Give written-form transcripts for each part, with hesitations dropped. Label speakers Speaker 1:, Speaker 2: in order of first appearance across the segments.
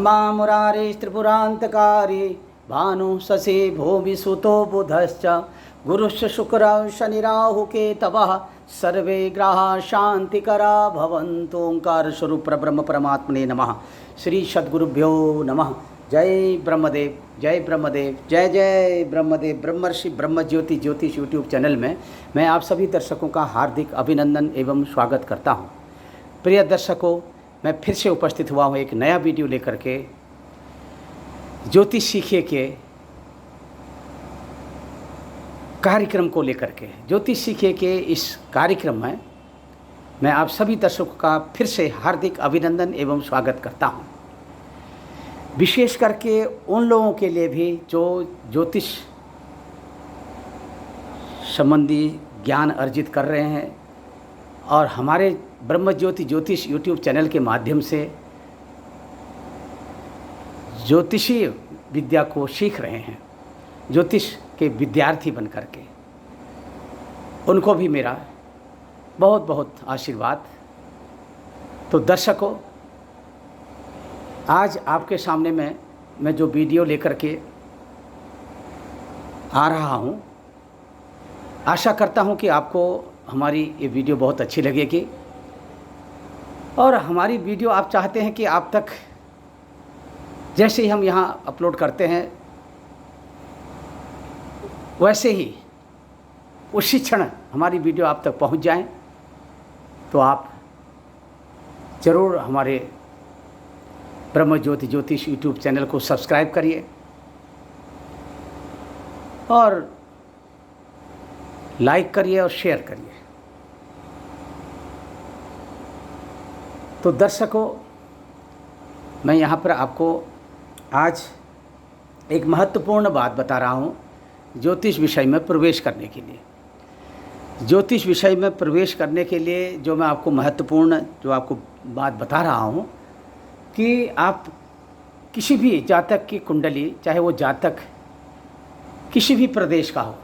Speaker 1: ब्रह्मा मुरारे त्रिपुरांतकारी भानु शशि भूमिसुतो बुधश्च गुरुश्च शुक्र शनिराहु केतवः सर्वे ग्रहा शांतिकरा भवन्तु। ओंकार स्वरूप ब्रह्म परमात्मने नमः। श्री सद्गुरुभ्यो नमः। जय ब्रह्मदेव, जय ब्रह्मदेव, जय जय ब्रह्मदेव। ब्रह्मर्षि ब्रह्मज्योति ज्योतिष यूट्यूब चैनल में मैं आप सभी दर्शकों का हार्दिक अभिनंदन एवं स्वागत करता हूं। प्रिय दर्शकों, मैं फिर से उपस्थित हुआ हूं एक नया वीडियो लेकर के। ज्योतिष सीखिए के कार्यक्रम को लेकर के, ज्योतिष सीखिए के इस कार्यक्रम में मैं आप सभी दर्शकों का फिर से हार्दिक अभिनंदन एवं स्वागत करता हूं। विशेष करके उन लोगों के लिए भी जो ज्योतिष संबंधी ज्ञान अर्जित कर रहे हैं और हमारे ब्रह्म ज्योति ज्योतिष यूट्यूब चैनल के माध्यम से ज्योतिषीय विद्या को सीख रहे हैं, ज्योतिष के विद्यार्थी बन करके, उनको भी मेरा बहुत बहुत आशीर्वाद। तो दर्शकों, आज आपके सामने मैं जो वीडियो लेकर के आ रहा हूं, आशा करता हूं कि आपको हमारी ये वीडियो बहुत अच्छी लगेगी और हमारी वीडियो आप चाहते हैं कि आप तक जैसे ही हम यहाँ अपलोड करते हैं वैसे ही उसी क्षण हमारी वीडियो आप तक पहुँच जाए। तो आप ज़रूर हमारे ब्रह्म ज्योति ज्योतिष यूट्यूब चैनल को सब्सक्राइब करिए और लाइक करिए और शेयर करिए। तो दर्शकों, मैं यहाँ पर आपको आज एक महत्वपूर्ण बात बता रहा हूँ ज्योतिष विषय में प्रवेश करने के लिए। ज्योतिष विषय में प्रवेश करने के लिए जो मैं आपको महत्वपूर्ण जो आपको बात बता रहा हूँ कि आप किसी भी जातक की कुंडली, चाहे वो जातक किसी भी प्रदेश का हो,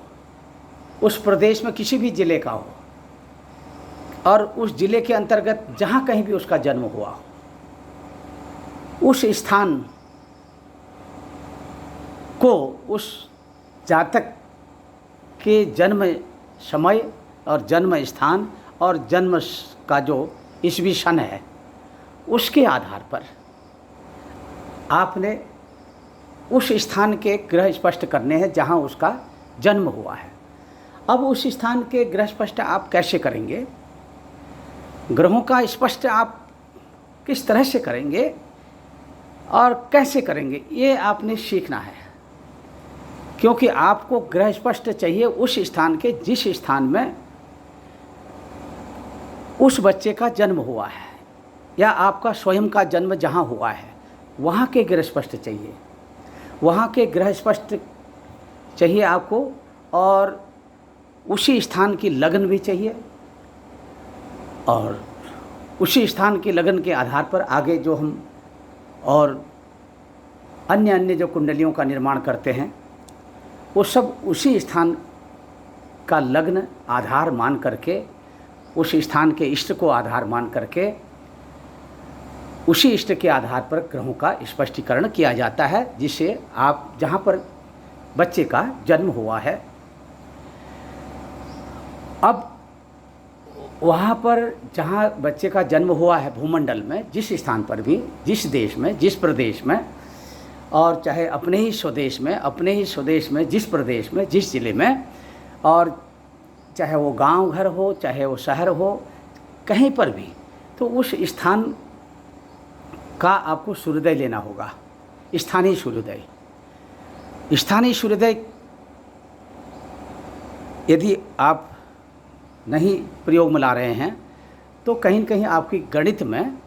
Speaker 1: उस प्रदेश में किसी भी ज़िले का हो और उस ज़िले के अंतर्गत जहाँ कहीं भी उसका जन्म हुआ हो, उस स्थान को, उस जातक के जन्म समय और जन्म स्थान और जन्म का जो ईस्वी सन है, उसके आधार पर आपने उस स्थान के ग्रह स्पष्ट करने हैं जहाँ उसका जन्म हुआ है। अब उस स्थान के ग्रह स्पष्ट आप कैसे करेंगे, ग्रहों का स्पष्ट आप किस तरह से करेंगे और कैसे करेंगे, ये आपने सीखना है। क्योंकि आपको ग्रह स्पष्ट चाहिए उस स्थान के जिस स्थान में उस बच्चे का जन्म हुआ है या आपका स्वयं का जन्म जहाँ हुआ है वहाँ के ग्रह स्पष्ट चाहिए, वहाँ के ग्रह स्पष्ट चाहिए आपको और उसी स्थान की लगन भी चाहिए और उसी स्थान की लगन के आधार पर आगे जो हम और अन्य जो कुंडलियों का निर्माण करते हैं वो सब उसी स्थान का लग्न आधार मान करके, उस स्थान के इष्ट को आधार मान करके, उसी इष्ट के आधार पर ग्रहों का स्पष्टीकरण किया जाता है, जिससे आप जहाँ पर बच्चे का जन्म हुआ है, अब वहाँ पर जहाँ बच्चे का जन्म हुआ है भूमंडल में, जिस स्थान पर भी, जिस देश में, जिस प्रदेश में, और चाहे अपने ही स्वदेश में, जिस प्रदेश में, जिस ज़िले में, और चाहे वो गांव घर हो, चाहे वो शहर हो, कहीं पर भी, तो उस स्थान का आपको सूर्योदय लेना होगा। स्थानीय सूर्योदय, स्थानीय सूर्योदय यदि आप नहीं प्रयोग में ला रहे हैं तो कहीं न कहीं आपकी गणित में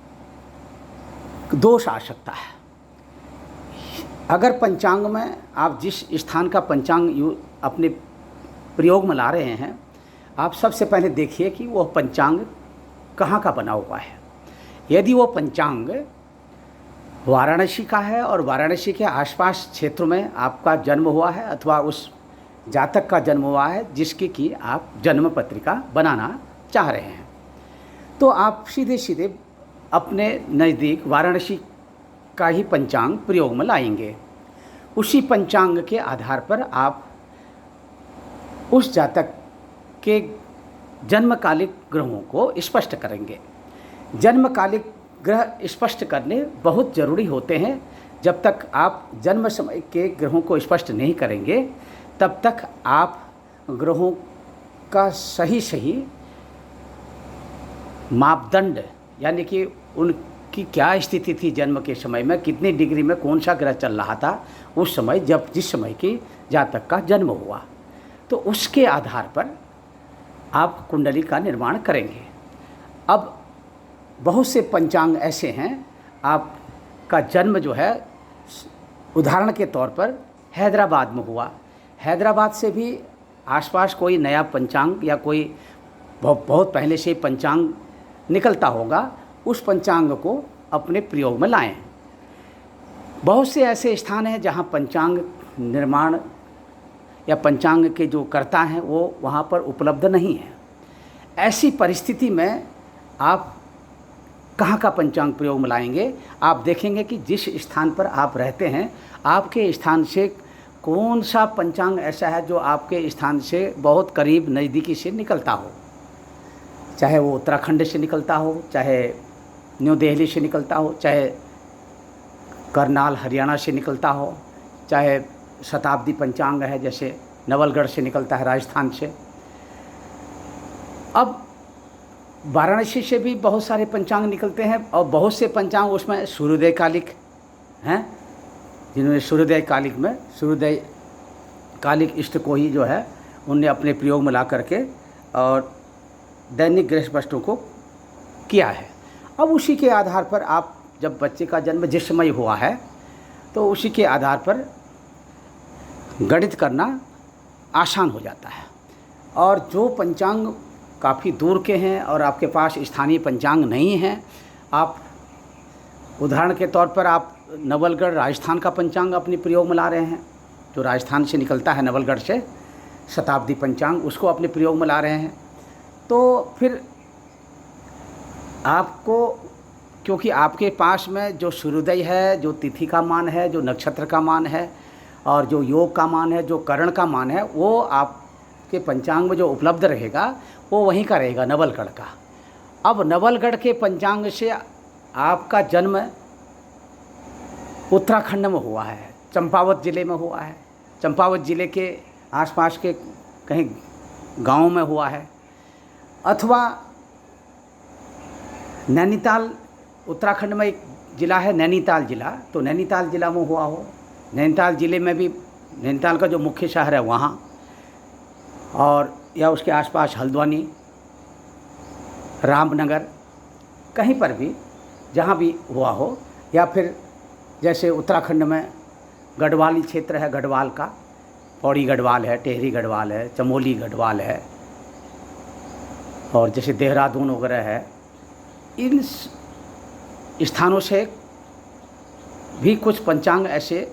Speaker 1: दोष आ सकता है। अगर पंचांग में आप जिस स्थान का पंचांग अपने प्रयोग में ला रहे हैं, आप सबसे पहले देखिए कि वह पंचांग कहाँ का बना हुआ है। यदि वो पंचांग वाराणसी का है और वाराणसी के आसपास क्षेत्रों में आपका जन्म हुआ है अथवा उस जातक का जन्म हुआ है जिसकी कि आप जन्म पत्रिका बनाना चाह रहे हैं, तो आप सीधे सीधे अपने नज़दीक वाराणसी का ही पंचांग प्रयोग में लाएंगे। उसी पंचांग के आधार पर आप उस जातक के जन्मकालिक ग्रहों को स्पष्ट करेंगे। जन्मकालिक ग्रह स्पष्ट करने बहुत ज़रूरी होते हैं। जब तक आप जन्म समय के ग्रहों को स्पष्ट नहीं करेंगे तब तक आप ग्रहों का सही मापदंड, यानी कि उनकी क्या स्थिति थी जन्म के समय में, कितनी डिग्री में कौन सा ग्रह चल रहा था उस समय, जिस समय की जातक का जन्म हुआ, तो उसके आधार पर आप कुंडली का निर्माण करेंगे। अब बहुत से पंचांग ऐसे हैं, आपका जन्म जो है उदाहरण के तौर पर हैदराबाद में हुआ, हैदराबाद से भी आसपास कोई नया पंचांग या कोई बहुत पहले से पंचांग निकलता होगा, उस पंचांग को अपने प्रयोग में लाएं। बहुत से ऐसे स्थान हैं जहां पंचांग निर्माण या पंचांग के जो कर्ता हैं वो वहां पर उपलब्ध नहीं हैं। ऐसी परिस्थिति में आप कहाँ का पंचांग प्रयोग में लाएंगे? आप देखेंगे कि जिस स्थान पर आप रहते हैं आपके स्थान से कौन सा पंचांग ऐसा है जो आपके स्थान से बहुत करीब नज़दीकी से निकलता हो, चाहे वो उत्तराखंड से निकलता हो, चाहे न्यू दिल्ली से निकलता हो, चाहे करनाल हरियाणा से निकलता हो, चाहे शताब्दी पंचांग है जैसे नवलगढ़ से निकलता है राजस्थान से। अब वाराणसी से भी बहुत सारे पंचांग निकलते हैं और बहुत से पंचांग उसमें सूर्योदय कालिक हैं, जिन्होंने सूर्योदय कालिक में सूर्योदय कालिक इष्ट को ही जो है उनने अपने प्रयोग में ला करके और दैनिक ग्रह वस्तु को किया है। अब उसी के आधार पर आप जब बच्चे का जन्म जिस समय हुआ है तो उसी के आधार पर गणित करना आसान हो जाता है। और जो पंचांग काफ़ी दूर के हैं और आपके पास स्थानीय पंचांग नहीं हैं, आप उदाहरण के तौर पर आप नवलगढ़ राजस्थान का पंचांग अपने प्रयोग में ला रहे हैं, जो राजस्थान से निकलता है नवलगढ़ से शताब्दी पंचांग, उसको अपने प्रयोग में ला रहे हैं, तो फिर आपको, क्योंकि आपके पास में जो सूर्योदय है, जो तिथि का मान है, जो नक्षत्र का मान है और जो योग का मान है, जो करण का मान है, वो आपके पंचांग में जो उपलब्ध रहेगा वो वहीं का रहेगा, नवलगढ़ का। अब नवलगढ़ के पंचांग से आपका जन्म उत्तराखंड में हुआ है, चंपावत ज़िले में हुआ है, चंपावत ज़िले के आसपास के कहीं गांव में हुआ है, अथवा नैनीताल, उत्तराखंड में एक ज़िला है नैनीताल ज़िला, तो नैनीताल ज़िला में हुआ हो, नैनीताल ज़िले में भी नैनीताल का जो मुख्य शहर है वहाँ, और या उसके आसपास हल्द्वानी, रामनगर, कहीं पर भी जहाँ भी हुआ हो, या फिर जैसे उत्तराखंड में गढ़वाली क्षेत्र है, गढ़वाल का पौड़ी गढ़वाल है, टेहरी गढ़वाल है, चमोली गढ़वाल है, और जैसे देहरादून वगैरह है, इन स्थानों से भी कुछ पंचांग ऐसे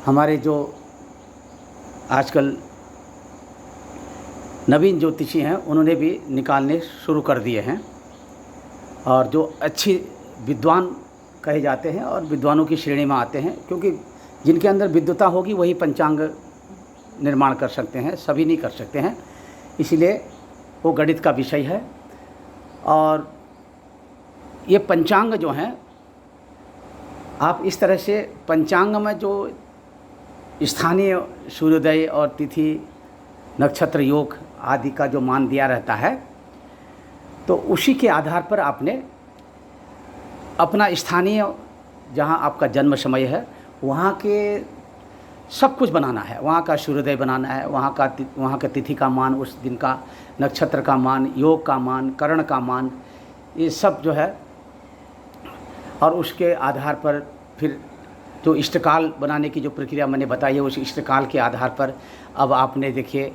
Speaker 1: हमारे जो आजकल नवीन ज्योतिषी हैं उन्होंने भी निकालने शुरू कर दिए हैं, और जो अच्छी विद्वान कहे जाते हैं और विद्वानों की श्रेणी में आते हैं, क्योंकि जिनके अंदर विद्वता होगी वही पंचांग निर्माण कर सकते हैं, सभी नहीं कर सकते हैं, इसीलिए वो गणित का विषय है। और ये पंचांग जो हैं, आप इस तरह से पंचांग में जो स्थानीय सूर्योदय और तिथि नक्षत्र योग आदि का जो मान दिया रहता है, तो उसी के आधार पर आपने अपना स्थानीय जहाँ आपका जन्म समय है वहाँ के सब कुछ बनाना है, वहाँ का सूर्योदय बनाना है, वहाँ का तिथि का मान, उस दिन का नक्षत्र का मान, योग का मान, करण का मान, ये सब जो है, और उसके आधार पर फिर जो इष्टकाल बनाने की जो प्रक्रिया मैंने बताई है, उस इष्टकाल के आधार पर अब आपने देखिए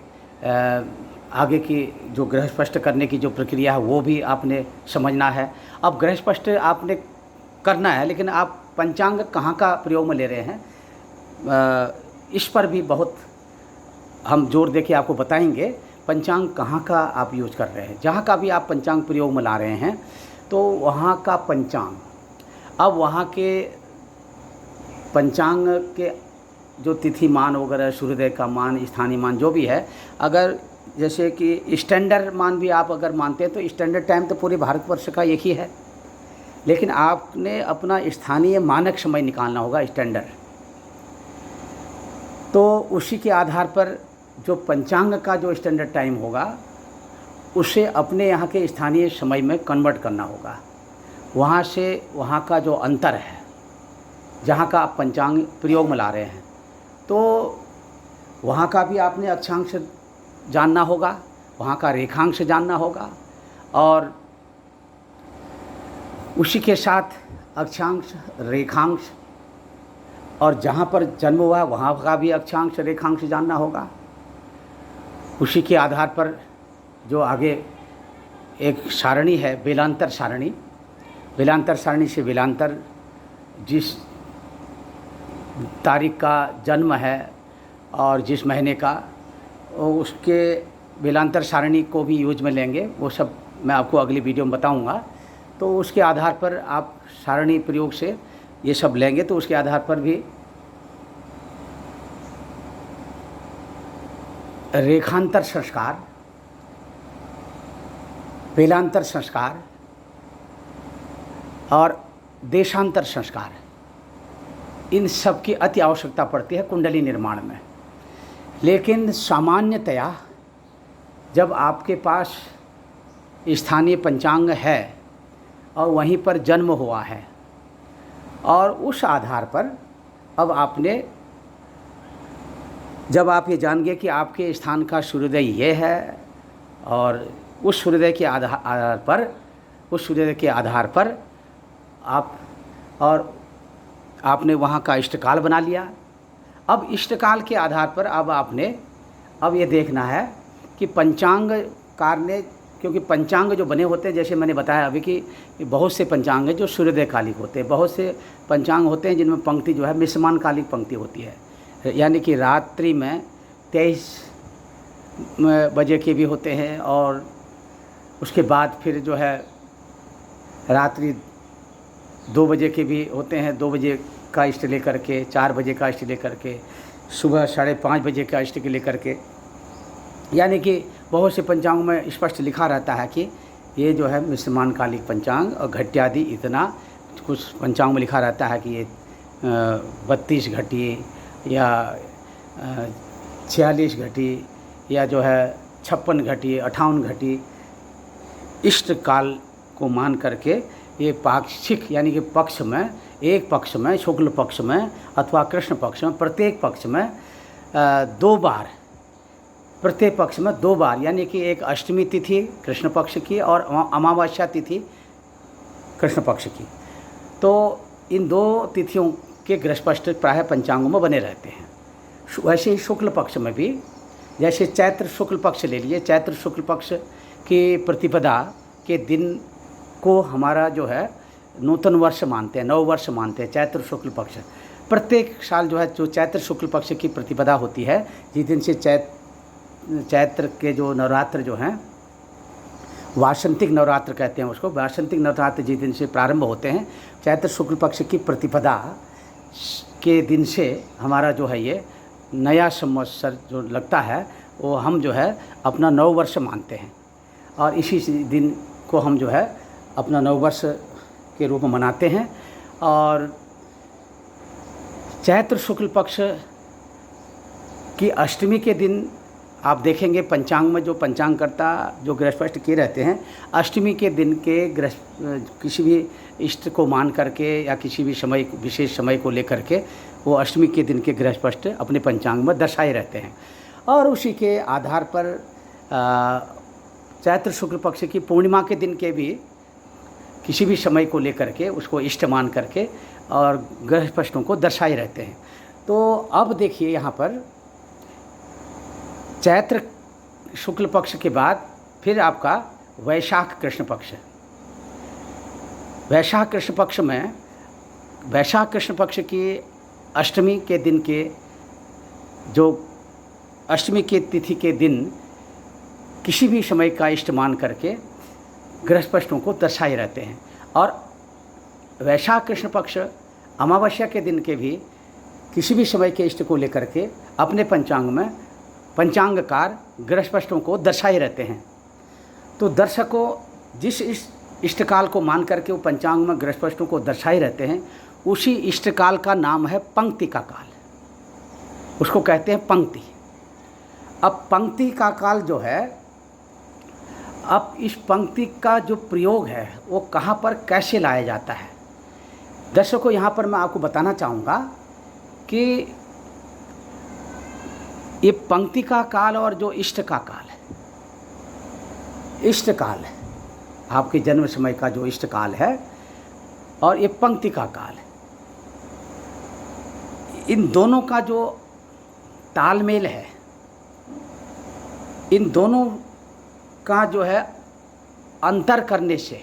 Speaker 1: आगे की जो ग्रह स्पष्ट करने की जो प्रक्रिया है वो भी आपने समझना है। अब ग्रह स्पष्ट आपने करना है, लेकिन आप पंचांग कहाँ का प्रयोग में ले रहे हैं, इस पर भी बहुत हम जोर देके आपको बताएंगे। पंचांग कहाँ का आप यूज कर रहे हैं, जहाँ का भी आप पंचांग प्रयोग में ला रहे हैं, तो वहाँ का पंचांग अब वहाँ के पंचांग के जो तिथि मान वगैरह, सूर्योदय का मान, स्थानीय मान जो भी है, अगर जैसे कि स्टैंडर्ड मान भी आप अगर मानते हैं तो स्टैंडर्ड टाइम तो पूरे भारतवर्ष का एक ही है, लेकिन आपने अपना स्थानीय मानक समय निकालना होगा, स्टैंडर्ड। तो उसी के आधार पर जो पंचांग का जो स्टैंडर्ड टाइम होगा उसे अपने यहाँ के स्थानीय समय में कन्वर्ट करना होगा। वहाँ से वहाँ का जो अंतर है, जहाँ का आप पंचांग प्रयोग में ला रहे हैं, तो वहाँ का भी आपने अक्षांश जानना होगा, वहाँ का रेखांश जानना होगा, और उसी के साथ अक्षांश, रेखांश, और जहाँ पर जन्म हुआ वहाँ का भी अक्षांश रेखांश जानना होगा। उसी के आधार पर जो आगे एक सारणी है, वेलांतर सारणी, वेलांतर सारणी से वेलांतर, जिस तारीख का जन्म है और जिस महीने का, उसके वेलांतर सारणी को भी यूज में लेंगे। वो सब मैं आपको अगली वीडियो में बताऊंगा। तो उसके आधार पर आप सारणी प्रयोग से ये सब लेंगे, तो उसके आधार पर भी रेखांतर संस्कार, वेलांतर संस्कार और देशांतर संस्कार, इन सब की अति आवश्यकता पड़ती है कुंडली निर्माण में। लेकिन सामान्यतया जब आपके पास स्थानीय पंचांग है और वहीं पर जन्म हुआ है, और उस आधार पर अब आपने, जब आप ये जान गए कि आपके स्थान का सूर्योदय ये है, और उस सूर्योदय के आधार पर, उस सूर्योदय के आधार पर आप, और आपने वहाँ का इष्टकाल बना लिया। अब इष्टकाल के आधार पर अब आपने अब ये देखना है कि पंचांगकार ने, क्योंकि पंचांग जो बने होते हैं, जैसे मैंने बताया अभी कि बहुत से पंचांग हैं जो सूर्योदय कालिक होते हैं, बहुत से पंचांग होते हैं जिनमें पंक्ति जो है मिश्रमान कालिक पंक्ति होती है, यानी कि रात्रि में 23 बजे के भी होते हैं, और उसके बाद फिर जो है रात्रि 2 बजे के भी होते हैं, 2 बजे का इष्ट लेकर के, 4 बजे का इष्ट लेकर के, सुबह 5:30 बजे का इष्ट के लेकर के, यानी कि बहुत से पंचांगों में स्पष्ट लिखा रहता है कि ये जो है मिश्रमान कालिक पंचांग, और घट्यादि इतना कुछ पंचांग में लिखा रहता है कि ये 32 घटी या 46 घटी या जो है 56 घटी, 58 घटी इष्ट काल को मान करके ये पाक्षिक, यानी कि पक्ष में, एक पक्ष में, शुक्ल पक्ष में अथवा कृष्ण पक्ष में, प्रत्येक पक्ष में 2 बार, प्रत्येक पक्ष में 2 बार, यानी कि एक अष्टमी तिथि कृष्ण पक्ष की और अमावस्या तिथि कृष्ण पक्ष की। तो इन 2 तिथियों के ग्रहस्पष्ट प्रायः पंचांगों में बने रहते हैं। वैसे ही शुक्ल पक्ष में भी, जैसे चैत्र शुक्ल पक्ष ले लीजिए, चैत्र शुक्ल पक्ष की प्रतिपदा के दिन को हमारा जो है नूतन वर्ष मानते हैं, नव वर्ष मानते हैं, चैत्र शुक्ल पक्ष। प्रत्येक साल जो है जो चैत्र शुक्ल पक्ष की प्रतिपदा होती है, जिस दिन से चैत्र के जो नवरात्र जो हैं, वासंतिक नवरात्र कहते हैं उसको, वासंतिक नवरात्र जिस दिन से प्रारंभ होते हैं, चैत्र शुक्ल पक्ष की प्रतिपदा के दिन से हमारा जो है ये नया संवत्सर जो लगता है, वो हम जो है अपना नव वर्ष मानते हैं, और इसी दिन को हम जो है अपना नव वर्ष के रूप में मनाते हैं। और चैत्र शुक्ल पक्ष की अष्टमी के दिन आप देखेंगे पंचांग में, जो पंचांगकर्ता जो ग्रहस्पष्ट किए रहते हैं, अष्टमी के दिन के किसी भी इष्ट को मान करके या किसी भी समय, विशेष समय को लेकर के वो अष्टमी के दिन के ग्रहस्पष्ट अपने पंचांग में दर्शाए रहते हैं। और उसी के आधार पर चैत्र शुक्ल पक्ष की पूर्णिमा के दिन के भी किसी भी समय को लेकर के उसको इष्ट मान करके और ग्रहस्पष्टों को दर्शाए रहते हैं। तो अब देखिए यहाँ पर चैत्र शुक्ल पक्ष के बाद फिर आपका वैशाख कृष्ण पक्ष है। वैशाख कृष्ण पक्ष में, वैशाख कृष्ण पक्ष की अष्टमी के दिन के, जो अष्टमी के तिथि के दिन किसी भी समय का इष्ट मान करके ग्रहस्पष्टों को दर्शाए रहते हैं। और वैशाख कृष्ण पक्ष अमावस्या के दिन के भी किसी भी समय के इष्ट को लेकर के अपने पंचांग में पंचांगकार ग्रहस्पष्टों को दर्शाए रहते हैं। तो दर्शकों जिस इष्टकाल को मान करके वो पंचांग में ग्रहस्पष्टों को दर्शाए रहते हैं, उसी इष्टकाल का नाम है पंक्ति का काल, उसको कहते हैं पंक्ति। अब पंक्ति का काल जो है, अब इस पंक्ति का जो प्रयोग है वो कहाँ पर कैसे लाया जाता है। दर्शकों, यहाँ पर मैं आपको बताना चाहूँगा कि ये पंक्ति का काल और जो इष्ट का काल है, इष्ट काल है आपके जन्म समय का जो इष्ट काल है, और ये पंक्ति का काल है, इन दोनों का जो तालमेल है, इन दोनों का जो है अंतर करने से,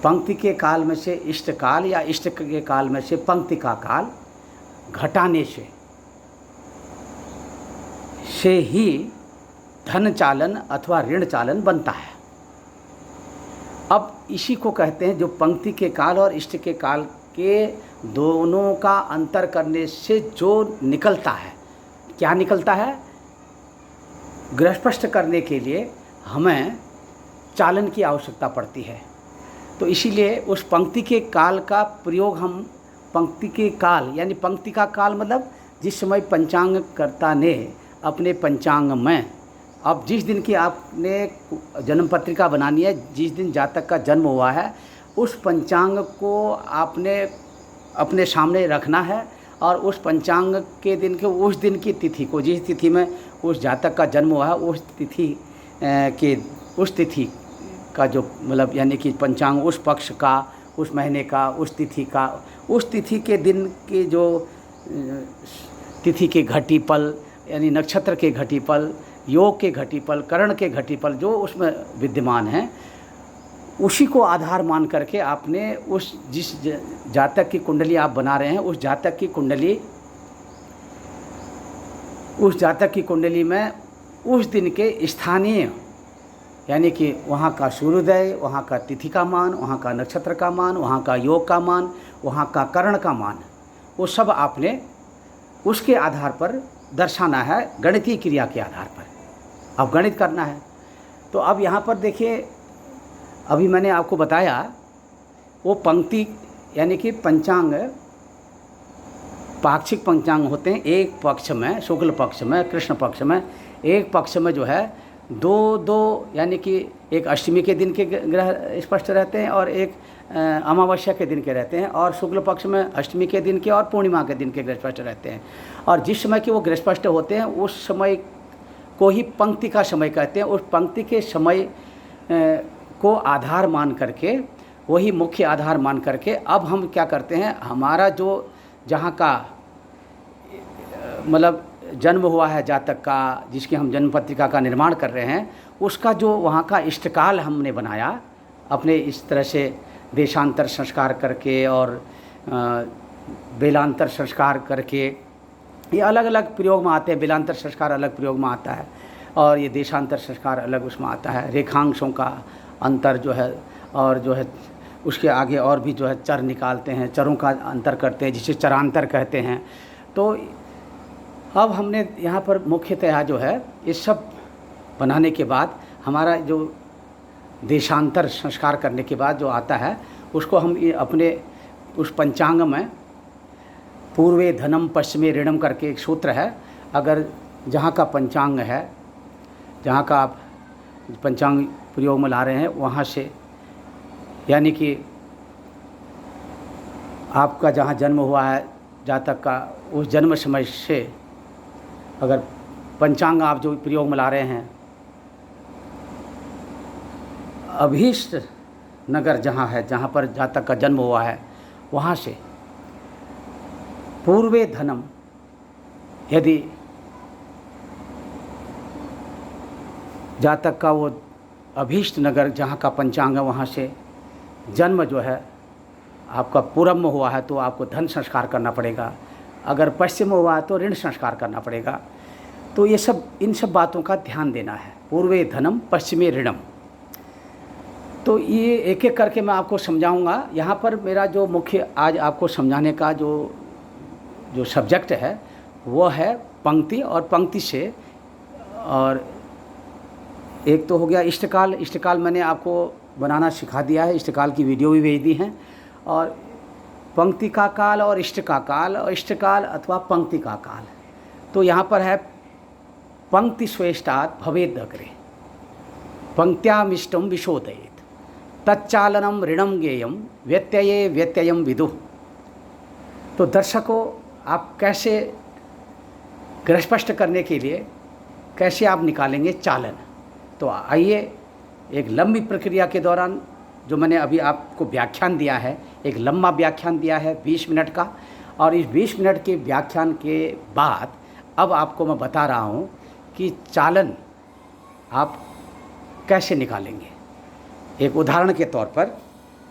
Speaker 1: पंक्ति के काल में से इष्ट काल या इष्ट के काल में से पंक्ति का काल घटाने से ही धन चालन अथवा ऋण चालन बनता है। अब इसी को कहते हैं, जो पंक्ति के काल और इष्ट के काल के दोनों का अंतर करने से जो निकलता है, क्या निकलता है, ग्रहस्पष्ट करने के लिए हमें चालन की आवश्यकता पड़ती है। तो इसीलिए उस पंक्ति के काल का प्रयोग हम पंक्ति के काल, यानी पंक्ति का काल मतलब जिस समय पंचांगकर्ता ने अपने पंचांग में, अब जिस दिन की आपने जन्म पत्रिका बनानी है, जिस दिन जातक का जन्म हुआ है, उस पंचांग को आपने अपने सामने रखना है, और उस पंचांग के दिन के उस दिन की तिथि को, जिस तिथि में उस जातक का जन्म हुआ है, उस तिथि का जो मतलब यानी कि पंचांग उस पक्ष का, उस महीने का, उस तिथि का, उस तिथि के दिन के जो तिथि के घटिपल यानी नक्षत्र के घटिपल, योग के घटिपल, करण के घटिपल जो उसमें विद्यमान हैं, उसी को आधार मान करके आपने उस जिस जातक की कुंडली आप बना रहे हैं, उस जातक की कुंडली में उस दिन के स्थानीय यानी कि वहाँ का सूर्योदय, वहाँ का तिथि का मान, वहाँ का नक्षत्र का मान, वहाँ का योग का मान, वहाँ का करण का मान, वो सब आपने उसके आधार पर दर्शाना है, गणितीय क्रिया के आधार पर अब गणित करना है। तो अब यहाँ पर देखिए, अभी मैंने आपको बताया वो पंक्ति यानी कि पंचांग, पाक्षिक पंचांग होते हैं। एक पक्ष में शुक्ल पक्ष में, कृष्ण पक्ष में, एक पक्ष में जो है दो यानी कि एक अष्टमी के दिन के ग्रह स्पष्ट रहते हैं और एक अमावस्या के दिन के रहते हैं, और शुक्ल पक्ष में अष्टमी के दिन के और पूर्णिमा के दिन के ग्रह स्पष्ट रहते हैं। और जिस समय के वो ग्रह स्पष्ट होते हैं उस समय को ही पंक्ति का समय कहते हैं। उस पंक्ति के समय को आधार मान करके, वही मुख्य आधार मान करके अब हम क्या करते हैं, हमारा जो जहाँ का मतलब जन्म हुआ है जातक का, जिसकी हम जन्म पत्रिका का निर्माण कर रहे हैं, उसका जो वहाँ का इष्टकाल हमने बनाया अपने इस तरह से देशांतर संस्कार करके और बेलांतर संस्कार करके, ये अलग अलग प्रयोग में आते हैं। बेलांतर संस्कार अलग प्रयोग में आता है और ये देशांतर संस्कार अलग उसमें आता है। रेखांशों का अंतर जो है, और जो है उसके आगे और भी जो है चर निकालते हैं, चरों का अंतर करते हैं, जिसे चरांतर कहते हैं। तो अब हमने यहाँ पर मुख्यतः जो है ये सब बनाने के बाद हमारा जो देशांतर संस्कार करने के बाद जो आता है, उसको हम ये अपने उस पंचांग में पूर्वे धनम पश्चिमे ऋणम करके एक सूत्र है। अगर जहाँ का पंचांग है, जहाँ का आप पंचांग प्रयोग में ला रहे हैं, वहाँ से यानी कि आपका जहाँ जन्म हुआ है जातक का, उस जन्म समय से अगर पंचांग आप जो प्रयोग में ला रहे हैं, अभीष्ट नगर जहाँ है, जहाँ पर जातक का जन्म हुआ है, वहाँ से पूर्वे धनम, यदि जातक का वो अभीष्ट नगर जहाँ का पंचांग है, वहाँ से जन्म जो है आपका पूरब में हुआ है तो आपको धन संस्कार करना पड़ेगा। अगर पश्चिम में हुआ है तो ऋण संस्कार करना पड़ेगा। तो ये सब, इन सब बातों का ध्यान देना है। पूर्वे धनम पश्चिमे ऋणम, तो ये एक एक करके मैं आपको समझाऊंगा। यहाँ पर मेरा जो मुख्य आज आपको समझाने का जो जो सब्जेक्ट है वो है पंक्ति, और पंक्ति से, और एक तो हो गया इष्टकाल। इष्टकाल मैंने आपको बनाना सिखा दिया है, इष्टकाल की वीडियो भी भेज दी है। और पंक्ति का काल और इष्ट का काल, और इष्टकाल अथवा पंक्ति का काल। तो यहाँ पर है पंक्ति श्रेष्ठात् भवेद अग्रे पंक्त्यामिष्टम विशोदयेत् तच्चालनम ऋणम ज्ञेयम व्यत्यये व्यत्ययम विदुः। तो दर्शकों, आप कैसे ग्रहस्पष्ट करने के लिए कैसे आप निकालेंगे चालन। तो आइए, एक लंबी प्रक्रिया के दौरान जो मैंने अभी आपको व्याख्यान दिया है, एक लंबा व्याख्यान दिया है 20 मिनट का, और इस 20 मिनट के व्याख्यान के बाद अब आपको मैं बता रहा हूँ कि चालन आप कैसे निकालेंगे। एक उदाहरण के तौर पर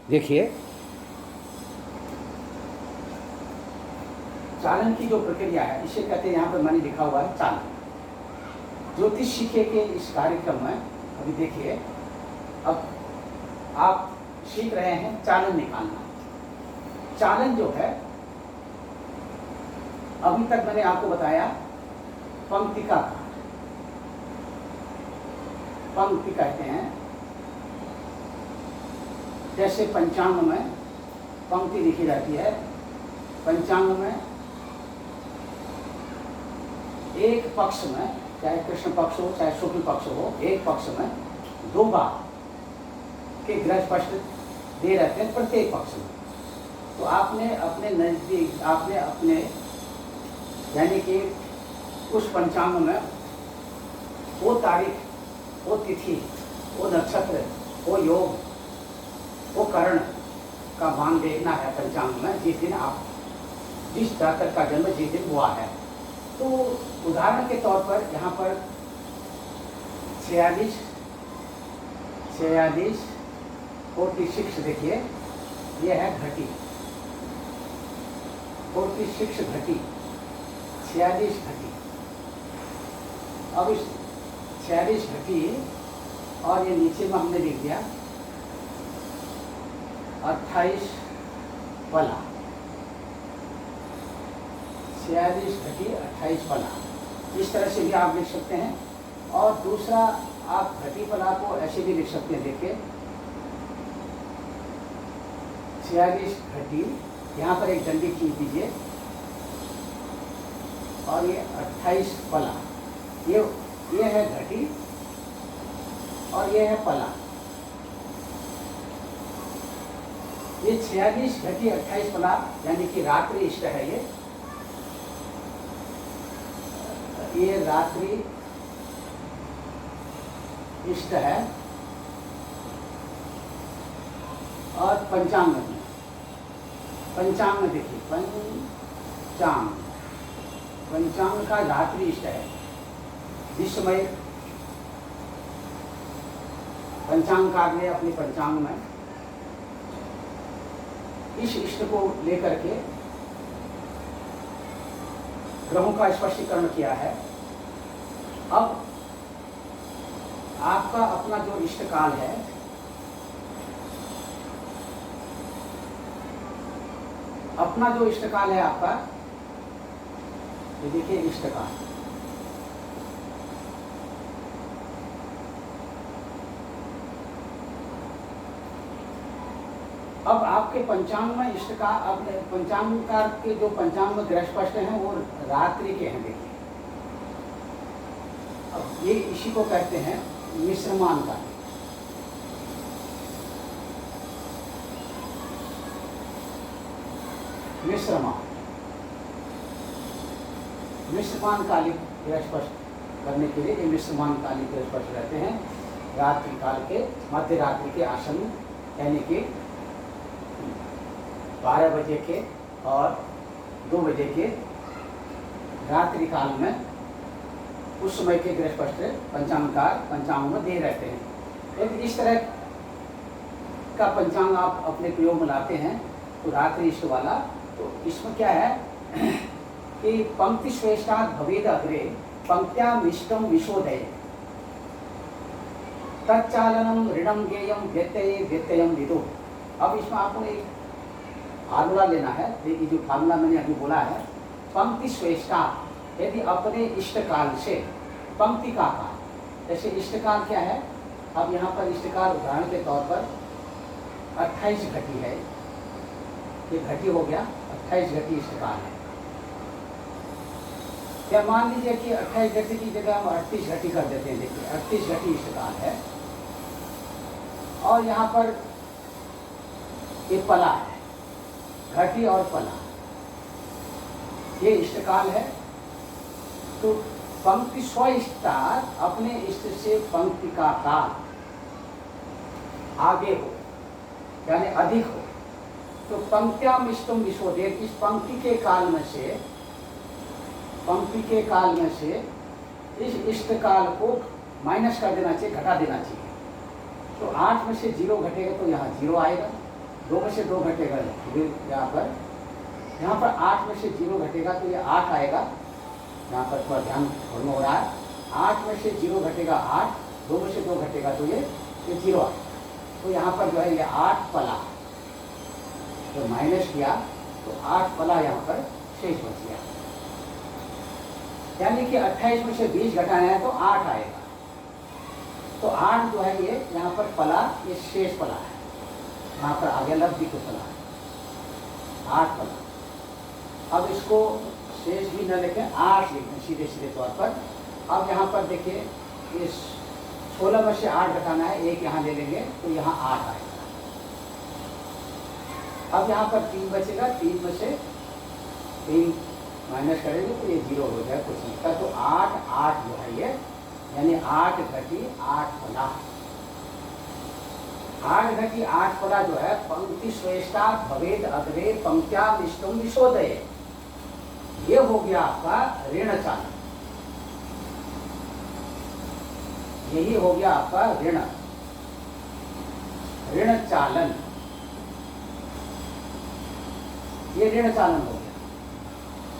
Speaker 1: देखिए, चालन की जो प्रक्रिया है इसे कहते हैं, यहाँ पर मैंने लिखा हुआ है चालन। ज्योतिष सीखे के इस कार्यक्रम में अभी देखिए, अब आप सीख रहे हैं चालन निकालना। चालन जो है, अभी तक मैंने आपको बताया पंक्ति का काल। पंक्ति कहते हैं, जैसे पंचांग में पंक्ति लिखी जाती है। पंचांग में एक पक्ष में, चाहे कृष्ण पक्ष हो चाहे शुक्ल पक्ष हो, एक पक्ष में 2 बार के ग्रह स्पष्ट दे रहते हैं प्रत्येक पक्ष में। तो आपने अपने नज़दीक, आपने अपने यानी कि उस पंचांग में वो तारीख, वो तिथि, वो नक्षत्र, वो योग, वो करण का मान देखना है पंचांग में, जिस दिन आप, जिस जातक का जन्म जिस दिन हुआ है। तो उदाहरण के तौर पर यहाँ पर 46 46 देखिए, ये है घटी, 46 घटी, 46 घटी। अब इस 46 घटी, और ये नीचे में हमने लिख दिया 28 पला। 46 घटी 28 पला, इस तरह से भी आप लिख सकते हैं। और दूसरा, आप घटी पला को ऐसे भी लिख सकते हैं। देखिए 46 घटी, यहाँ पर एक डंडी खींच दीजिए, और ये 28 पला, ये है घटी और ये है पला। ये 46 घटी 28 पला यानी कि रात्रि इष्ट है। ये रात्रि इष्ट है। और पंचांग में, पंचांग में देखिए, पंचांग का रात्रि इष्ट है। जिस समय पंचांग काट ले अपने पंचांग में, इस इष्ट को लेकर के ग्रहों का स्पष्टीकरण किया है। अब आपका अपना जो इष्ट काल है, अपना जो इष्ट काल है आपका, ये देखिए इष्ट काल। अब आपके पंचांग में इष्ट का, अपने पंचांग का के जो पंचांग में ग्रह स्पष्ट हैं वो रात्रि के हैं। देखिए, अब ये इसी को कहते हैं मिश्रमान काल। मिश्रमान कालिक ग्रह स्पष्ट करने के लिए ये मिश्रमान कालिक ग्रह स्पष्ट रहते हैं रात्रि काल के, मध्य रात्रि के आसन, यानी कि 12 बजे के और 2 बजे के रात्रि काल में, उस समय के ग्रह स्पष्ट पंचांग में दे रहते हैं। यदि इस तरह का पंचांग आप अपने प्रयोग में लाते हैं तो रात्रि इष्ट वाला, तो इसमें क्या है कि पंक्ति श्रेष्ठात् भवेद अग्रे पंक्त्यामिष्टम विशोदयेत् तच्चालनम ऋणम ज्ञेयम व्यत्यये व्यत्ययम विदुः। अब इसमें आपको एक फार्मूला लेना है। देखिए, जो फार्मूला मैंने अभी बोला है, पंक्ति श्रेष्ठा, यदि अपने इष्टकाल से पंक्ति का काल, जैसे इष्टकाल क्या है, अब यहाँ पर इष्टकाल उदाहरण के तौर पर 28 घटी है, ये घटी हो गया, 28 घटी इष्टकाल है। या मान लीजिए कि 28 घटी की जगह हम 38 घटी कर देते हैं। देखिए 38 घटी इष्टकाल है और यहाँ पर ये पला है, घटी और पला, ये इष्टकाल है। तो पंक्ति स्व इष्टार अपने इष्ट से पंक्ति का काल आगे हो यानी अधिक हो, तो पंक्त्याम इष्टम विशोधेत, इस पंक्ति के काल में से इस इष्ट काल को माइनस कर देना चाहिए, घटा देना चाहिए। तो 8 में से 0 घटेगा तो यहाँ 0 आएगा, 2 में से 2 घटेगा यहाँ पर 8 में से 0 घटेगा तो ये 8 आएगा। यहाँ पर थोड़ा ध्यान हो रहा है, 8 में से 0 घटेगा 8, 2 में से 2 घटेगा तो ये 0 आएगा। तो यहाँ पर जो है ये 8 पला, तो माइनस किया तो 8 पला यहाँ पर शेष बच गया। यानी कि 28 में से 20 घटाना है तो 8 आएगा। तो 8 जो है ये यहाँ पर पला, ये शेष पला है, यहाँ पर आगे लब्धि को पला है, 8 पला। अब इसको शेष भी न लिखें, 8 लिखें सीधे सीधे तौर पर। अब यहाँ पर देखिए इस 16 में से 8 घटाना है, 1 यहाँ ले लेंगे तो यहाँ 8 आएगा। अब यहाँ पर 3 बचेगा, 3 में से 3 माइनस करेंगे तो ये 0 हो जाए, कुछ नहीं का। तो 8 जो है ये, यानी 8 घटी 8 पला, 8 घटी 8 पला जो है पंक्ति श्रेष्ठा भवेद अग्रे पंक्त्याम इष्टम विशोधये, ये हो गया आपका ऋण चालन। यही हो गया आपका ऋण चालन, ये ऋण चालन हो गया।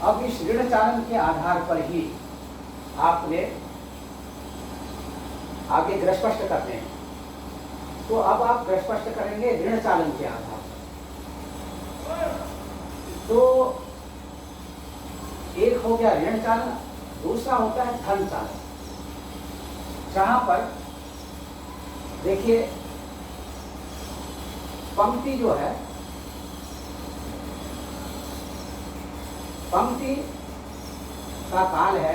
Speaker 1: अब इस ऋण चालन के आधार पर ही आपने आगे ग्रस्पष्ट करते हैं। तो अब आप ग्रस्पष्ट करेंगे ऋण चालन के आधार पर। तो एक हो गया ऋण चालन, दूसरा होता है धन चालन, जहां पर देखिए पंक्ति जो है, पंक्ति का काल है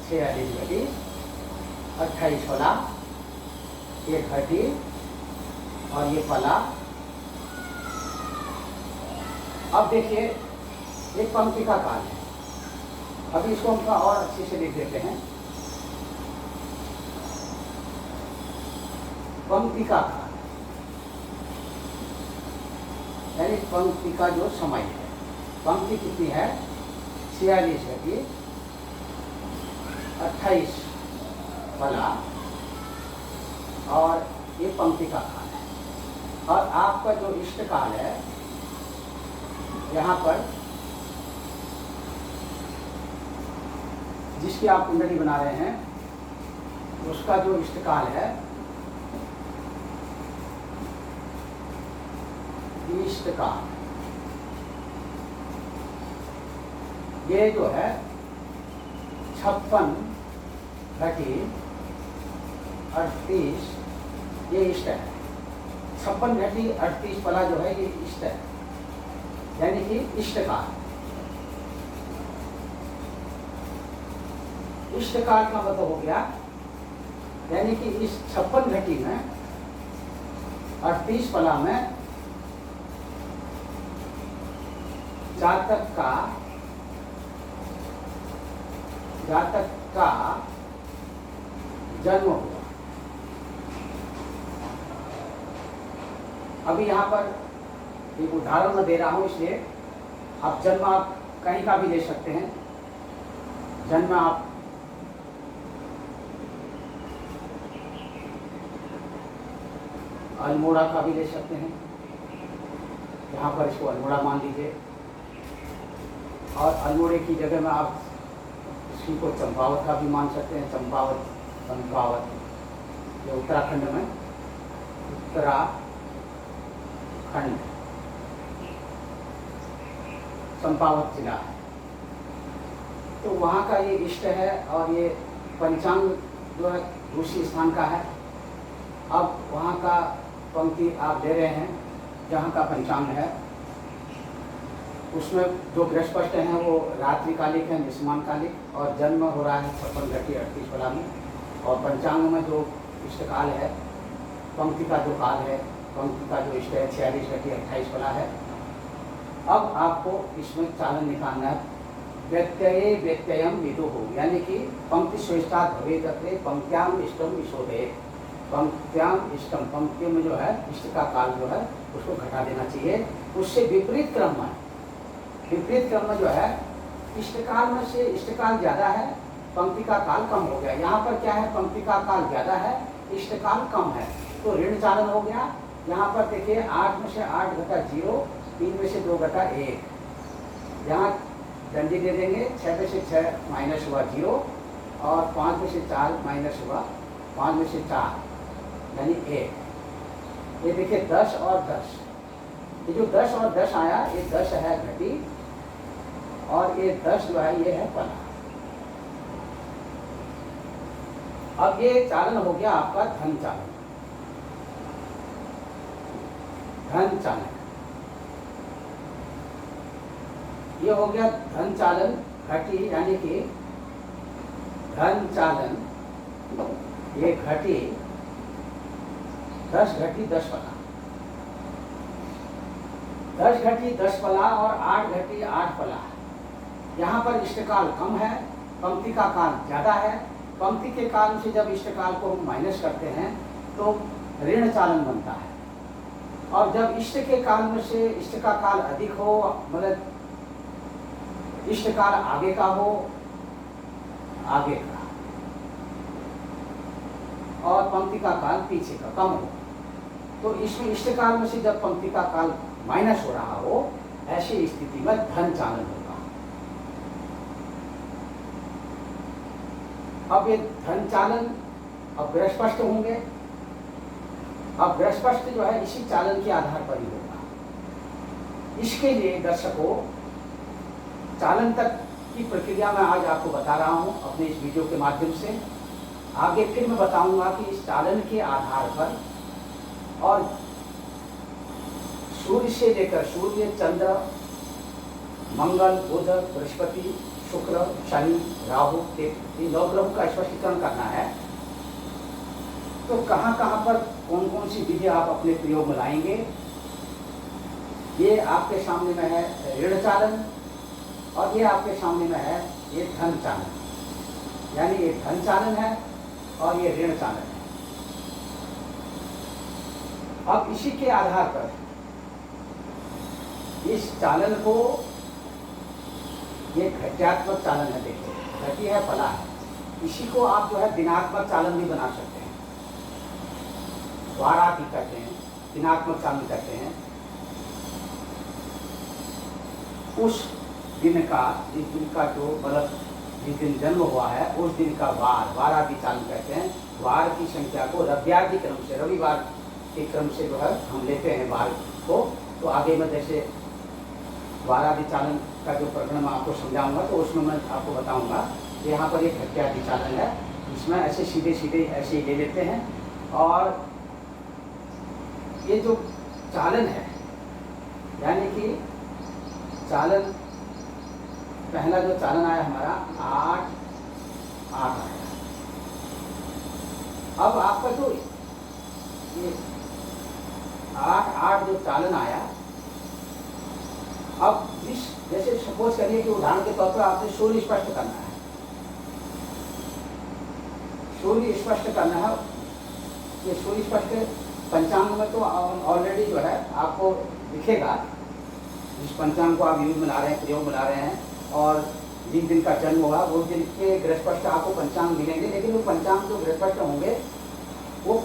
Speaker 1: 46 घटी, 28 पला, ये घटी और ये पला। अब देखिए एक पंक्ति का काल है, अभी इसको हम और अच्छे से लिख देते हैं। पंक्ति का काल यानी पंक्ति का जो समय है, पंक्ति कितनी है 46 घटी 28 पला और ये पंक्ति का काल है। और आपका जो इष्ट काल है यहाँ पर जिसकी आप कुंडली बना रहे हैं, उसका जो इष्ट काल है, इष्ट काल ये जो है 56 घटी 38, ये इष्ट है। 56 घटी 38 पला जो है ये इष्ट है, यानी कि इष्ट काल। इष्ट काल का मतलब हो गया, यानी कि इस 56 घटी में 38 पला में जातक का जन्म हुआ। अभी यहाँ पर एक उदाहरण मैं दे रहा हूँ, इसलिए आप जन्म आप कहीं का भी ले सकते हैं। जन्म आप अल्मोड़ा का भी ले सकते हैं, यहाँ पर इसको अल्मोड़ा मान लीजिए। और अल्मोड़े की जगह में आप इसी को चंपावत का भी मान सकते हैं। चंपावत ये उत्तराखंड में, उत्तराखंड चंपावत जिला है। तो वहाँ का ये इष्ट है और ये पंचांग जो है दूसरी स्थान का है। अब वहाँ का पंक्ति आप ले रहे हैं जहाँ का पंचांग है, उसमें जो गृहस्पष्ट हैं वो रात्रिकालिक है, निस्मान कालिक, और जन्म हो रहा है 56 घटी 38 फला में। और पंचांग में जो इष्टकाल है, पंक्ति का जो काल है, पंक्ति का जो इष्ट है 46 घटी 28 फला है। अब आपको इसमें चालन निकालना है। व्यत्यये व्यत्ययम विदुः, यानी कि पंक्ति श्रेष्ठा भवेत् अत्रे पंक्त्याम इष्टम विशोधयेत्। पंक्त्याम इष्टम, पंक्तियों में जो है इष्ट का काल जो है उसको घटा देना चाहिए। उससे विपरीत क्रम में जो है इष्टकाल में से इष्टकाल ज़्यादा है, पंक्ति का काल कम हो गया। यहाँ पर क्या है, पंक्ति का काल ज़्यादा है, इष्टकाल कम है, तो ऋण चालन हो गया। यहाँ पर देखिए 8 में से 8 घटा 0, 3 में से 2 घटा 1। यहाँ डंडी दे देंगे, 6 में से 6 माइनस हुआ 0, और 5 में से 4 माइनस हुआ 5 में से 4 यानी 1। ये देखिए 10 और 10, ये जो 10 और 10 आया, ये 10 है घटी और ये 10 जो है ये है पला। अब ये चालन हो गया आपका धन चालन। धन चालन ये हो गया धन चालन घटी, यानी कि धन चालन ये घटी 10 घटी 10 फला, 10 घटी 10 फला और 8 घटी 8 फला। यहाँ पर इष्टकाल कम है, पंक्ति का काल ज़्यादा है। पंक्ति के काल से जब इष्टकाल को हम माइनस करते हैं तो ऋण चालन बनता है, और जब इष्ट के काल में से इष्ट का काल अधिक हो, मतलब इष्ट काल आगे का हो, आगे का, और पंक्ति का काल पीछे का कम हो, तो इसमें इष्ट काल में से जब पंक्ति का काल माइनस हो रहा हो, ऐसी स्थिति में धन चालन होगा। अब ये धन चालन अब गृहस्पष्ट होंगे। अब गृहस्पष्ट जो है इसी चालन के आधार पर ही होगा। इसके लिए दर्शकों चालन तक की प्रक्रिया मैं आज आपको बता रहा हूं अपने इस वीडियो के माध्यम से। आगे फिर मैं बताऊंगा कि इस चालन के आधार पर और सूर्य से लेकर सूर्य, चंद्र, मंगल, बुध, बृहस्पति, शुक्र, शनि, राहु, केतु, इन 9 ग्रहों का स्पष्टीकरण करना है। तो कहाँ कहाँ पर कौन कौन सी विधि आप अपने प्रयोग में लाएंगे, ये आपके सामने में है ऋण चालन, और ये आपके सामने में है ये धन चालन। यानी ये धन चालन है और ये ऋण चालन है। अब इसी के आधार पर इस चालन को, ये घट्यात्मक चालन है, देखिए घटी है फला है, इसी को आप जो है दिनात्मक चालन भी बना सकते हैं, वाराति कहते हैं, दिनात्मक चालन कहते हैं। उस दिन का, जिस दिन का जो मतलब जिस दिन जन्म हुआ है उस दिन का वार, वारादि चालन कहते हैं। वार की संख्या को रव्यादि क्रम से, रविवार के क्रम से जो है हम लेते हैं वार को। तो आगे मैं जैसे वारादि चालन का जो प्रकरण मैं आपको समझाऊंगा तो उसमें मैं आपको बताऊंगा कि यहाँ पर एक घट्यादि चालन है, इसमें ऐसे सीधे सीधे ऐसे ही ले लेते हैं। और ये जो चालन है, यानी कि चालन पहला जो चालन आया हमारा 8 8 आया। अब आपका जो ये 8 8 जो चालन आया, अब जिस जैसे सपोज करिए कि उदाहरण के तौर पर आपने सूर्य स्पष्ट करना है, सूर्य स्पष्ट करना है। ये सूर्य स्पष्ट पंचांग में तो ऑलरेडी जो है आपको दिखेगा, जिस पंचांग को आप यूज में ला रहे हैं, प्रयोग में ला रहे हैं, और जिस दिन का जन्म होगा वो दिन के गृहस्पष्ट आपको पंचांग मिलेंगे। लेकिन वो पंचांग जो गृहस्पष्ट होंगे वो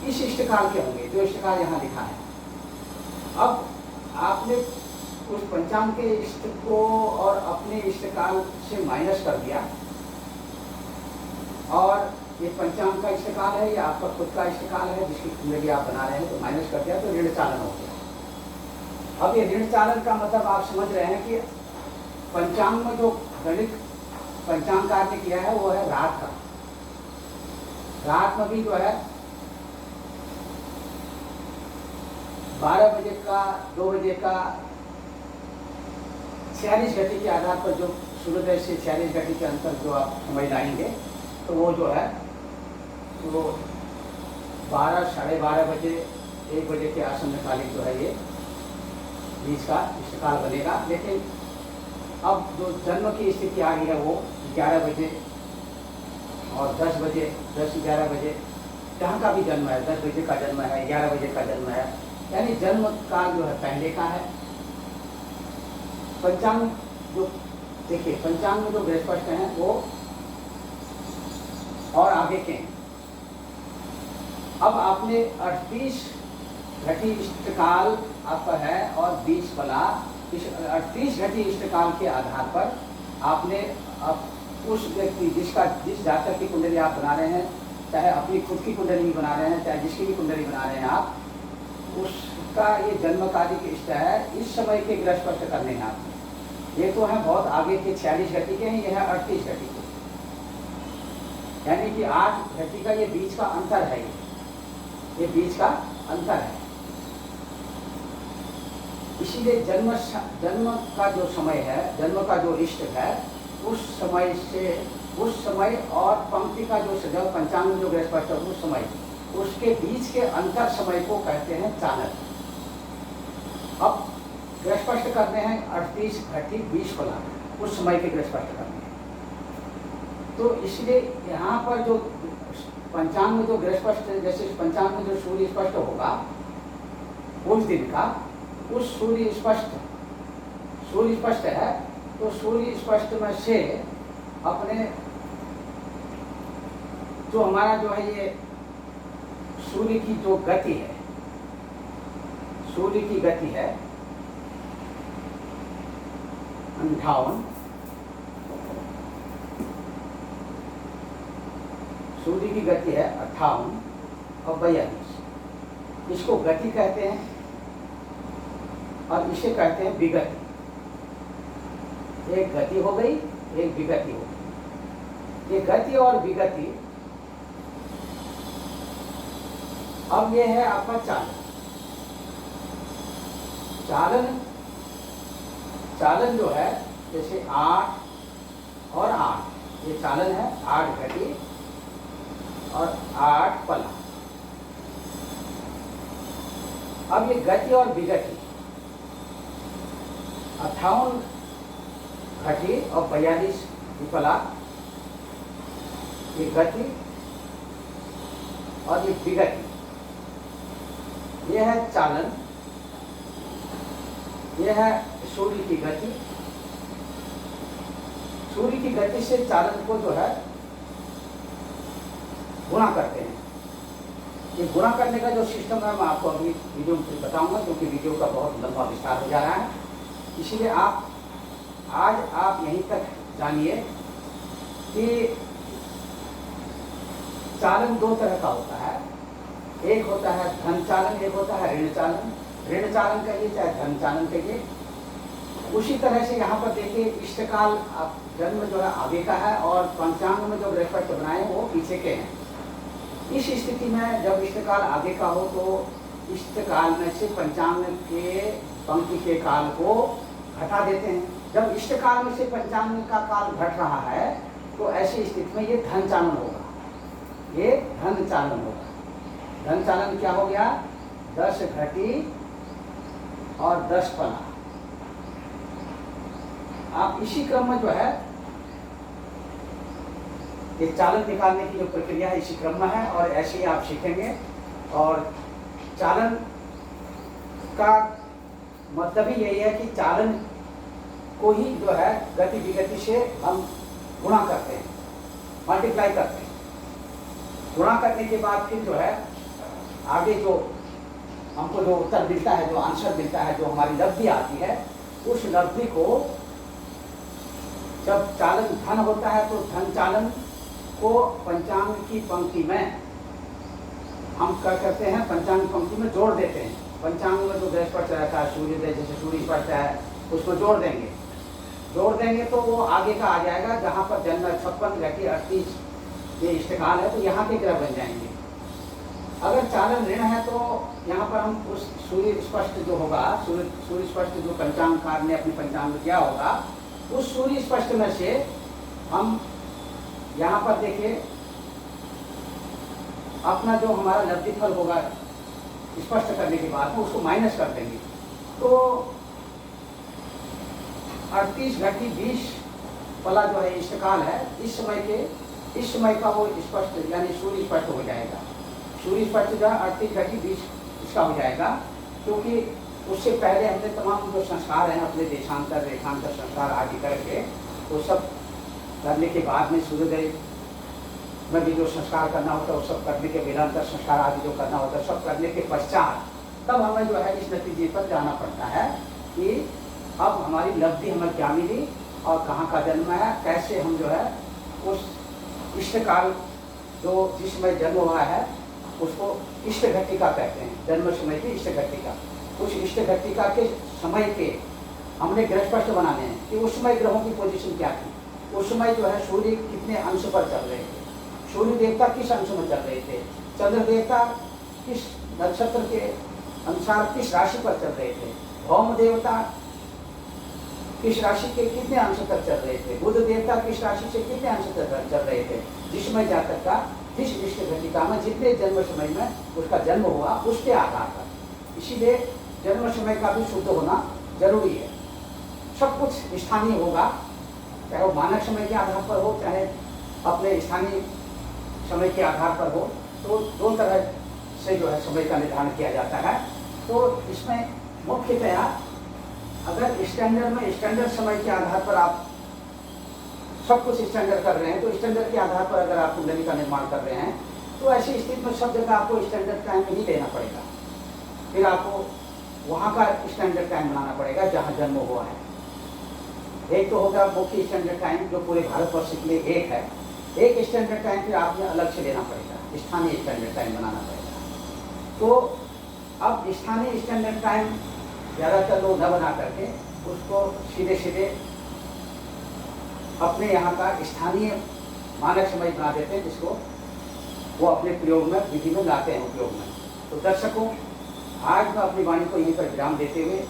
Speaker 1: इस इष्टकाल के होंगे, जो इष्टकाल यहाँ लिखा है। अब आपने उस पंचांग के इष्ट को और अपने इष्टकाल से माइनस कर दिया, और ये पंचांग का इष्टकाल है, या आपका खुद का इष्टकाल है जिसकी कुंडली आप बना रहे हैं, तो माइनस कर दिया तो ऋण चालन हो गया। अब ये ऋण चालन का मतलब आप समझ रहे हैं कि पंचांग में जो गणित पंचांग कार्य किया है वो है रात का। रात में भी जो है 12 बजे का, 2 बजे का 46 घटी के आधार पर जो सूर्योदय से 46 घटी के अंतर जो आप समझ लाएंगे तो वो जो है वो 12, साढ़े 12 बजे, 1 बजे के आसन्नकालीन जो है ये बीच का इष्टकाल बनेगा। लेकिन अब जो जन्म की स्थिति आ गई है वो 11 बजे और 10 बजे, 10-11 बजे, जहाँ का भी जन्म है, 10 बजे का जन्म है, 11 बजे का जन्म है, यानी जन्म काल जो है पहले का है। पंचांग जो देखिए, पंचांग में जो बृहस्पति हैं वो और आगे के हैं। अब आपने 38 घटी इष्टकाल आपका है और 20 वाला 38 घटी इष्टकाल के आधार पर आपने अब उस व्यक्ति जिस जातक की कुंडली आप बना रहे हैं, चाहे अपनी खुद की कुंडली भी बना रहे हैं, चाहे जिसकी भी कुंडली बना रहे हैं आप, उसका ये जन्म कार्य इष्ट है, इस समय के ग्रह स्पष्ट करने हैं आपने। ये तो है बहुत आगे के 46 घटी के हैं, ये है 38 घटी के, यानी कि 8 घटी का ये बीच का अंतर है, ये बीच का अंतर है। इसीलिए जन्म का जो समय है, जन्म का जो इष्ट है, उस समय और पंक्ति का जो जब पंचांग में जो बृहस्पति है उस समय, उसके बीच के अंतर समय को कहते हैं चालन। अब बृहस्पति करने हैं 38 घटी 20 फला, उस समय के बृहस्पति करने हैं। तो इसलिए यहाँ पर जो पंचांग में जो बृहस्पति, जैसे पंचांग में जो सूर्य स्पष्ट होगा उस दिन का, उस सूर्य स्पष्ट है, तो सूर्य स्पष्ट में से अपने जो हमारा जो है ये सूर्य की जो गति है, सूर्य की गति है 58, सूर्य की गति है 58 और 42, इसको गति कहते हैं और इसे कहते हैं विगति। एक गति हो गई, एक विगति हो गई। ये गति और विगति, अब ये है आपका चालन। चालन जो है जैसे 8 और 8, ये चालन है 8 घटी और 8 पला। अब ये गति और विगति 58 घटी और 42 विफला, ये गति और ये विगति, ये है चालन, ये है सूर्य की गति। सूर्य की गति से चालन को जो है गुणा करते हैं। ये गुणा करने का जो सिस्टम है मैं आपको अभी वीडियो में बताऊंगा, क्योंकि वीडियो का बहुत लंबा विस्तार हो जा रहा है। इसीलिए आज आप यहीं तक जानिए कि चालन 2 तरह का होता है। एक होता है धन चालन, एक होता है ऋण चालन। ऋण चालन कहिए चाहे धन चालन कहिए। उसी तरह से यहाँ पर देखिए इष्टकाल जन्म जो है आगे का है और पंचांग में जो बृहस्पति बनाए वो पीछे के हैं। इस स्थिति में जब इष्टकाल आगे का हो तो इष्टकाल में से पंचांग के पंक्ति के काल को घटा देते हैं। जब इष्टकाल में से पंचांग का काल घट रहा है तो ऐसी स्थिति में ये धन चालन होगा, ये धन चालन होगा। धन चालन क्या हो गया? 10 घटी और 10 पला। आप इसी क्रम में जो है ये चालन निकालने की जो प्रक्रिया है इसी क्रम में है और ऐसे ही आप सीखेंगे। और चालन का मतलब ही यही है कि चालन को ही जो है गति विगति से हम गुणा करते हैं, मल्टीप्लाई करते हैं। गुणा करने के बाद फिर जो है आगे जो हमको जो उत्तर मिलता है, जो आंसर मिलता है, जो हमारी लब्धि आती है, उस लब्धि को जब चालन धन होता है तो धन चालन को पंचांग की पंक्ति में हम क्या करते हैं, पंचांग पंक्ति में जोड़ देते हैं। पंचांग में जो बृहस्पति रहता है, सूर्योदय जैसे सूर्य स्पष्ट है उसको जोड़ देंगे। जोड़ देंगे तो वो आगे का आ जाएगा, जहाँ पर जन्म 56 घटी 38 ये इष्टकाल है, तो यहाँ के ग्रह बन जाएंगे। अगर चालन ऋण है तो यहाँ पर हम उस सूर्य स्पष्ट जो होगा, सूर्य स्पष्ट जो पंचांगकार ने अपने पंचांग में किया होगा, उस सूर्य स्पष्ट में से हम यहाँ पर देखिए अपना जो हमारा लब्धि फल होगा स्पष्ट करने के बाद में उसको माइनस कर देंगे, तो 38 घटी 20 वाला जो है इष्टकाल है, इस समय का वो स्पष्ट यानी सूर्य स्पष्ट हो जाएगा। सूर्य स्पष्ट जो 38 घटी 20 इसका हो जाएगा, क्योंकि उससे पहले हमने तमाम जो संस्कार हैं अपने देशांतर रेखांतर संस्कार आदि करके वो सब करने के बाद में सूर्योदय में भी जो संस्कार करना होता है वो सब करने के, वेदांतर संस्कार आदि जो करना होता है सब करने के पश्चात तब हमें जो है इस नतीजे पर जाना पड़ता है कि अब हमारी लब्धि हमें क्या मिली और कहाँ का जन्म है, कैसे हम जो है उस इष्टकाल जो जिसमें जन्म हुआ है उसको इष्ट घटिका कहते हैं, जन्म समय की इष्ट घटिका। उस इष्ट घटिका के समय के हमने ग्रह स्पष्ट बनाने हैं कि उस समय ग्रहों की पोजीशन क्या थी, उस समय जो है सूर्य कितने अंश पर चल रहे थे, सूर्य देवता किस अंश में चल रहे थे, चंद्र देवता किस नक्षत्र के अनुसार किस राशि पर चल रहे थे, भौम देवता किस राशि के कितने अंश तक चल रहे थे, बुध देवता किस राशि से कितने अंश तक चल रहे थे, जिसमें जातक का जिस इष्ट घटिका में जितने जन्म समय में उसका जन्म हुआ उसके आधार पर। इसीलिए जन्म समय का भी शुद्ध होना जरूरी है। सब कुछ स्थानीय होगा, चाहे वो मानक समय के आधार पर हो चाहे अपने स्थानीय समय के आधार पर हो, तो दो तरह से जो है समय का निर्धारण किया जाता है। तो इसमें मुख्यतया अगर स्टैंडर्ड समय के आधार पर आप सब कुछ स्टैंडर्ड कर रहे हैं, तो स्टैंडर्ड के आधार पर अगर आप कुंडली का निर्माण कर रहे हैं तो ऐसी स्थिति में सब जगह आपको स्टैंडर्ड टाइम नहीं लेना पड़ेगा, फिर आपको वहाँ का स्टैंडर्ड टाइम बनाना पड़ेगा जहाँ जन्म हुआ है। एक तो होगा मुख्य स्टैंडर्ड टाइम जो पूरे भारतवर्ष के लिए एक है, एक स्टैंडर्ड टाइम फिर आपने अलग से लेना पड़ेगा, स्थानीय स्टैंडर्ड टाइम बनाना पड़ेगा। तो अब स्थानीय स्टैंडर्ड टाइम ज़्यादातर लोग न बना करके उसको सीधे अपने यहाँ का स्थानीय मानक समय बना देते हैं, जिसको वो अपने प्रयोग में विधि में लाते हैं उपयोग में। तो दर्शकों, आज मैं अपनी वाणी को यहीं पर विराम देते हुए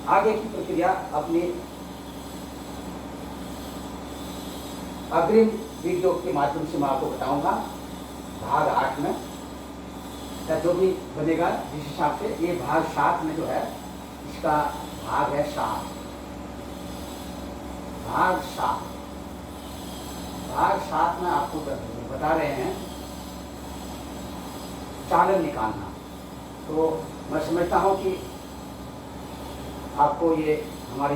Speaker 1: आगे की प्रक्रिया अपनी अग्रिम वीडियो के माध्यम से मैं आपको बताऊंगा, भाग 8 में या जो भी बनेगा जिस हिसाब से। ये भाग 7 में जो है इसका भाग है 7, भाग 7 में आपको बता रहे हैं चालन निकालना। तो मैं समझता हूँ कि आपको ये हमारी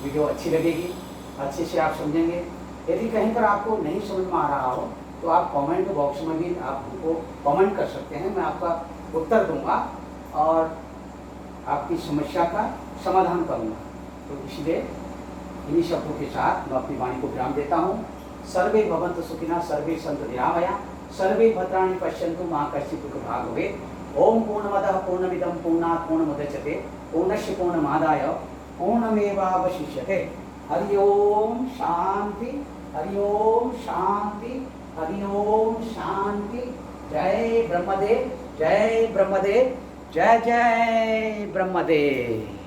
Speaker 1: वीडियो अच्छी लगेगी, अच्छे से आप समझेंगे। यदि कहीं पर आपको नहीं समझ में आ रहा हो तो आप कमेंट बॉक्स में भी आप हमको कमेंट कर सकते हैं, मैं आपका उत्तर दूंगा और आपकी समस्या का समाधान करूंगा। तो इसलिए इन्हीं शब्दों के साथ मैं अपनी वाणी को विराम देता हूँ। सर्वे भवन्तु सुखिनः, सर्वे सन्तु निरामया, सर्वे भद्राणि पश्यन्तु मा कश्चित् दुःखभाग् भवेत्। ओम पूर्णमदः पूर्णमिदं पूर्णात् पूर्णमुदच्यते पूर्णस्य पूर्णमादाय पूर्णमेवावशिष्यते। हरि ओम शांति, हरि ओम शांति, हरि ओम शांति। जय ब्रह्मदेव, जय ब्रह्मदेव, जय जय ब्रह्मदेव।